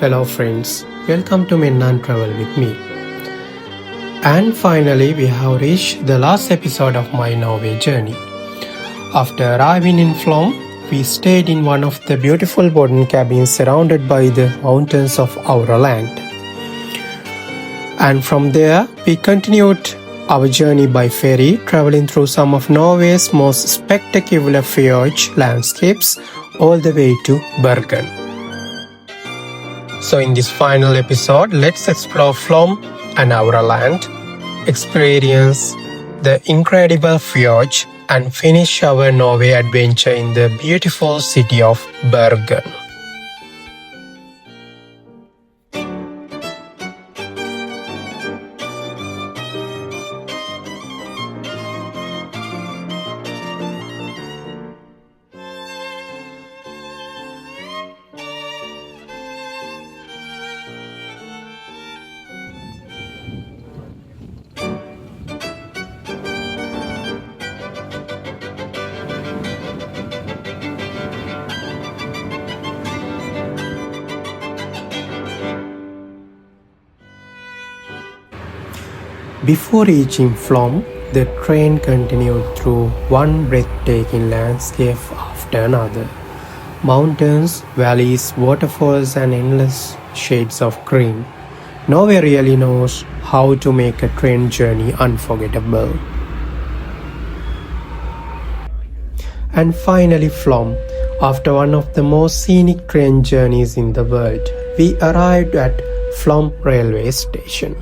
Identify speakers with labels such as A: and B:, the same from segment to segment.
A: Hello friends, welcome to Mennään Travel with me. And finally we have reached the last episode of my Norway journey. After arriving in Flåm, we stayed in one of the beautiful wooden cabins surrounded by the mountains of AURLAND. And from there we continued our journey by ferry, traveling through some of Norway's most spectacular fjords landscapes all the way to Bergen. So in this final episode, let's explore Flåm and AURLAND, experience the incredible fjords and finish our Norway adventure in the beautiful city of Bergen. Before reaching Flåm, the train continued through one breathtaking landscape after another. Mountains, valleys, waterfalls and endless shades of green. Norway really knows how to make a train journey unforgettable. And finally Flåm. After one of the most scenic train journeys in the world, we arrived at Flåm railway station.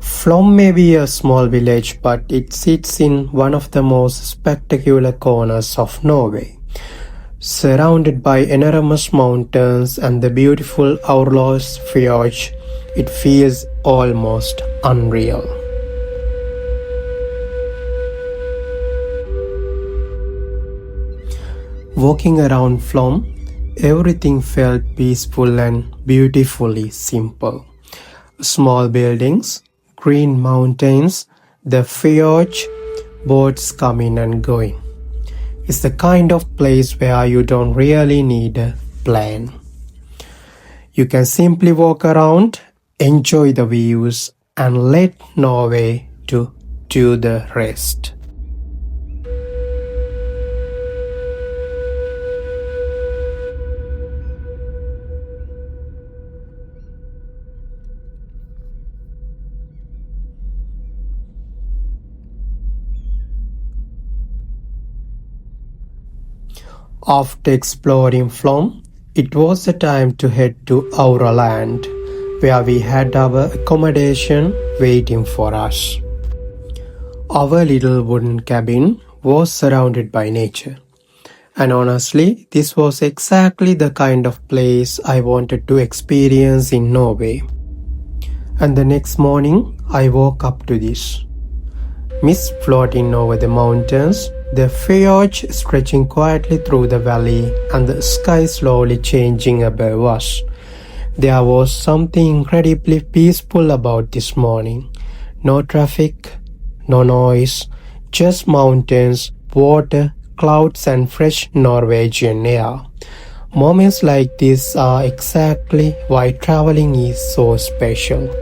A: Flåm may be a small village, but it sits in one of the most spectacular corners of Norway. Surrounded by enormous mountains and the beautiful AURLAND Fjords, it feels almost unreal. Walking around Flåm, everything felt peaceful and beautifully simple. Small buildings, green mountains, the fjords, boats coming and going. It's the kind of place where you don't really need a plan. You can simply walk around, enjoy the views, and let Norway to do the rest. After exploring Flåm, it was the time to head to AURLAND, where we had our accommodation waiting for us. Our little wooden cabin was surrounded by nature. And honestly, this was exactly the kind of place I wanted to experience in Norway. And the next morning, I woke up to this. Mist floating over the mountains, the fjords stretching quietly through the valley, and the sky slowly changing above us. There was something incredibly peaceful about this morning. No traffic, no noise, just mountains, water, clouds and fresh Norwegian air. Moments like this are exactly why traveling is so special.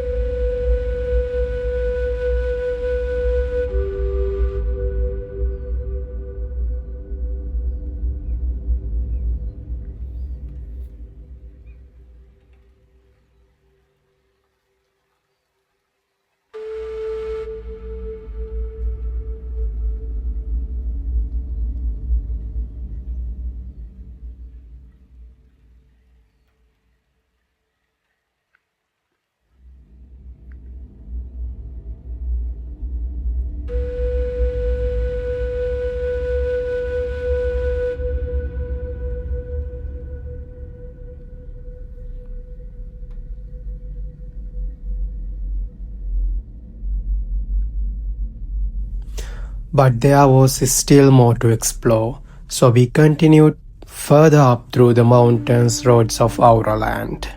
A: But there was still more to explore, so we continued further up through the mountains roads of AURLAND.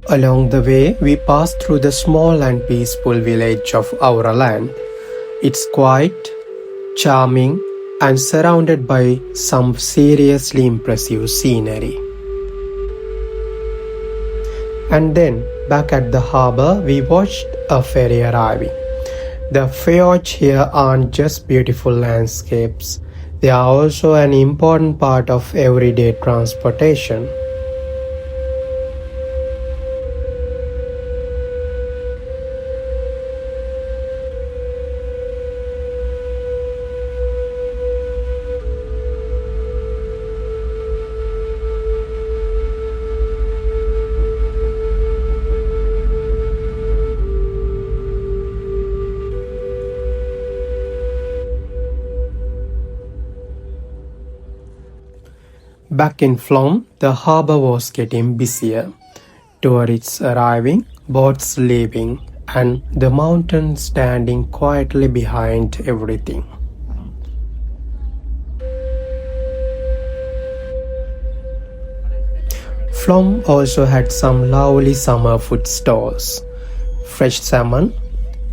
A: Along the way, we passed through the small and peaceful village of AURLAND. It's quiet, charming, and surrounded by some seriously impressive scenery. And then, back at the harbour, we watched a ferry arriving. The fjords here aren't just beautiful landscapes, they are also an important part of everyday transportation. Back in Flåm, the harbour was getting busier. Tourists arriving, boats leaving, and the mountain standing quietly behind everything. Flåm also had some lovely summer food stalls, fresh salmon,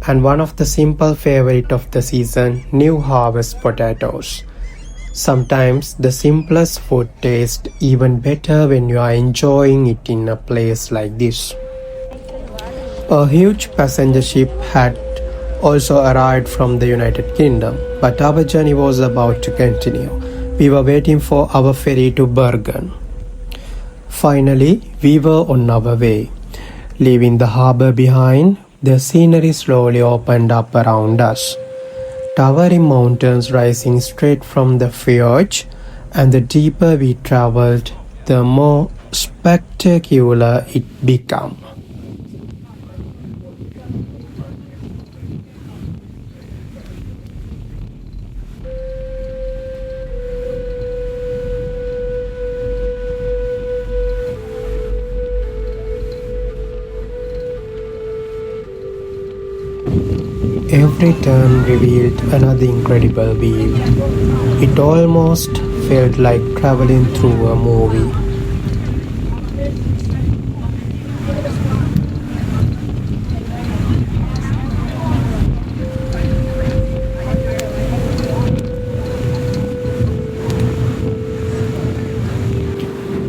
A: and one of the simple favorite of the season, new harvest potatoes. Sometimes the simplest food tastes even better when you are enjoying it in a place like this. A huge passenger ship had also arrived from the United Kingdom, but our journey was about to continue. We were waiting for our ferry to Bergen. Finally, we were on our way. Leaving the harbour behind, the scenery slowly opened up around us. Towering mountains rising straight from the fjords, and the deeper we travelled, the more spectacular it became. Every turn revealed another incredible view. It almost felt like traveling through a movie.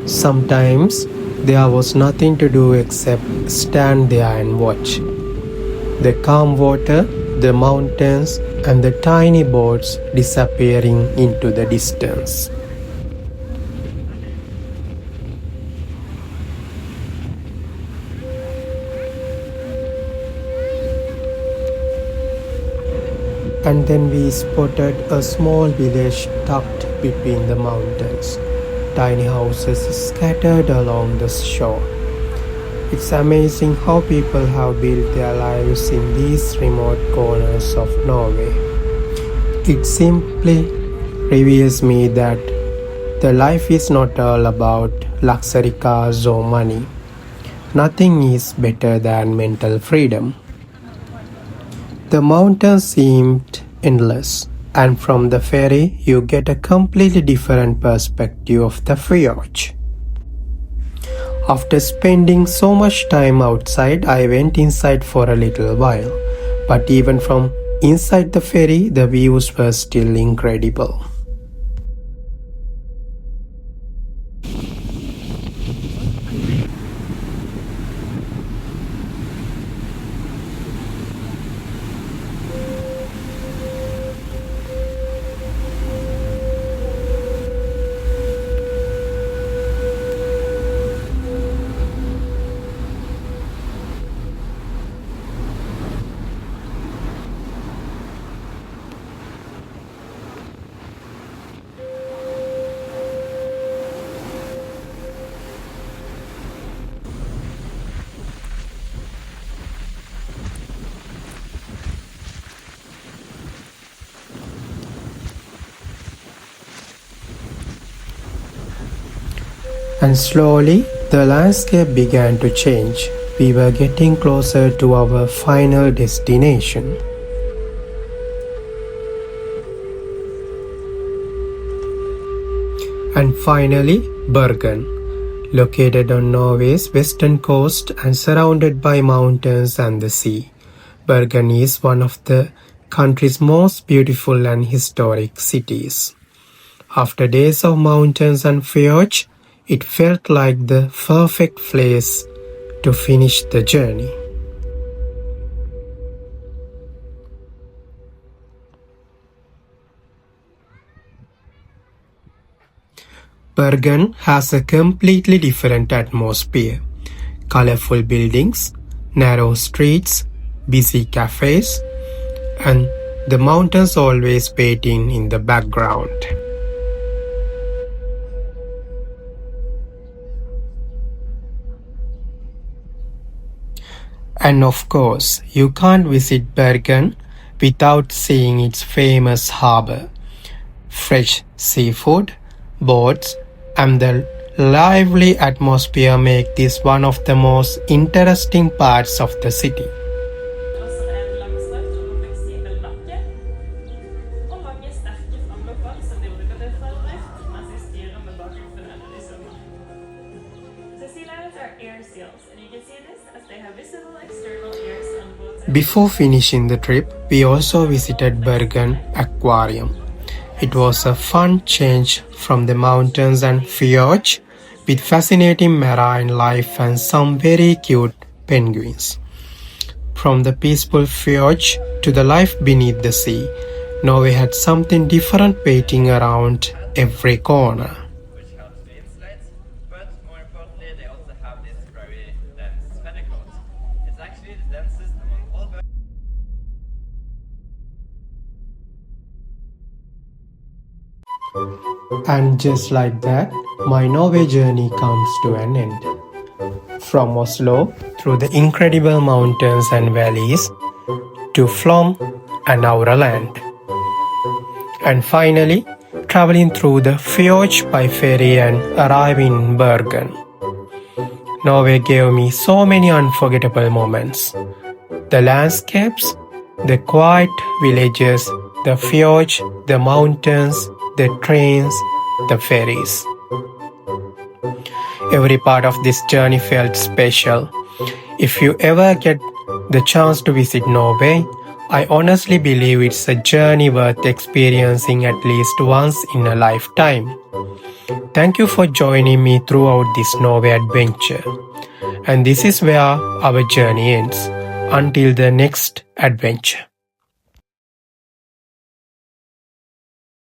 A: Sometimes there was nothing to do except stand there and watch. The calm water, the mountains, and the tiny boats disappearing into the distance. And then we spotted a small village tucked between the mountains, tiny houses scattered along the shore. It's amazing how people have built their lives in these remote corners of Norway. It simply reveals me that the life is not all about luxury cars or money. Nothing is better than mental freedom. The mountains seemed endless, and from the ferry you get a completely different perspective of the fjord. After spending so much time outside, I went inside for a little while. But even from inside the ferry, the views were still incredible. And slowly, the landscape began to change. We were getting closer to our final destination. And finally, Bergen, located on Norway's western coast and surrounded by mountains and the sea. Bergen is one of the country's most beautiful and historic cities. After days of mountains and fjords, it felt like the perfect place to finish the journey. Bergen has a completely different atmosphere. Colorful buildings, narrow streets, busy cafes, and the mountains always waiting in the background. And of course, you can't visit Bergen without seeing its famous harbor. Fresh seafood, boats, and the lively atmosphere make this one of the most interesting parts of the city. Before finishing the trip, we also visited Bergen Aquarium. It was a fun change from the mountains and fjords with fascinating marine life and some very cute penguins. From the peaceful fjords to the life beneath the sea, Norway had something different waiting around every corner.
B: Which helps to insulate, but more importantly, they also have this very dense feather coat. It's actually the densest among all birds.
A: And just like that, my Norway journey comes to an end. From Oslo, through the incredible mountains and valleys, to Flåm and AURLAND. And finally, traveling through the fjords by ferry and arriving in Bergen. Norway gave me so many unforgettable moments. The landscapes, the quiet villages, the fjords, the mountains, the trains, the ferries. Every part of this journey felt special. If you ever get the chance to visit Norway, I honestly believe it's a journey worth experiencing at least once in a lifetime. Thank you for joining me throughout this Norway adventure. And this is where our journey ends. Until the next adventure.